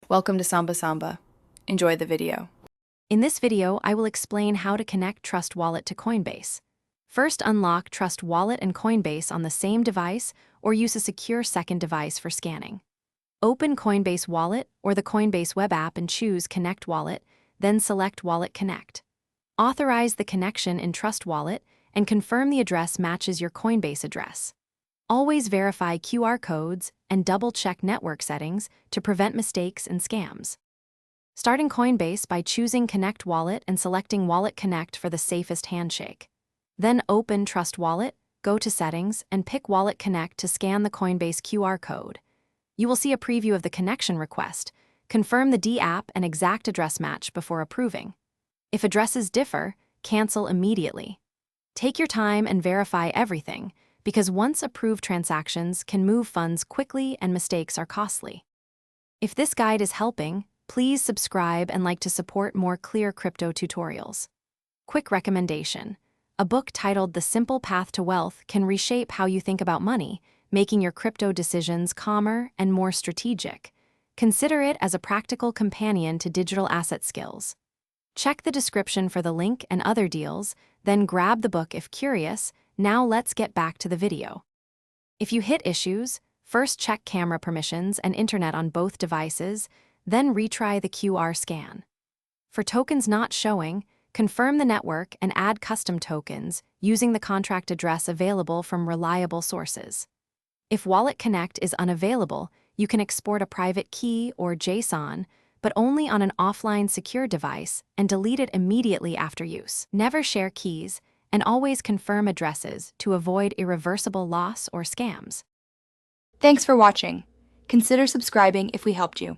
Welcome to Samba Samba. Enjoy the video. In this video, I will explain how to connect Trust Wallet to Coinbase. First, unlock Trust Wallet and Coinbase on the same device or use a secure second device for scanning. Open Coinbase Wallet or the Coinbase web app and choose Connect Wallet, then select Wallet Connect. Authorize the connection in Trust Wallet and confirm the address matches your Coinbase address. Always verify QR codes and double-check network settings to prevent mistakes and scams. Start in Coinbase by choosing Connect Wallet and selecting Wallet Connect for the safest handshake. Then open Trust Wallet, go to Settings, and pick Wallet Connect to scan the Coinbase QR code. You will see a preview of the connection request. Confirm the D app and exact address match before approving. If addresses differ, cancel immediately. Take your time and verify everything, because once approved transactions can move funds quickly and mistakes are costly. If this guide is helping, please subscribe and like to support more clear crypto tutorials. Quick recommendation: a book titled The Simple Path to Wealth can reshape how you think about money, making your crypto decisions calmer and more strategic. Consider it as a practical companion to digital asset skills. Check the description for the link and other deals, then grab the book if curious. Now let's get back to the video. If you hit issues, first check camera permissions and internet on both devices, then retry the QR scan. For tokens not showing, confirm the network and add custom tokens using the contract address available from reliable sources. If Wallet Connect is unavailable, you can export a private key or JSON, but only on an offline secure device, and delete it immediately after use. Never share keys, and always confirm addresses to avoid irreversible loss or scams. Thanks for watching. Consider subscribing if we helped you.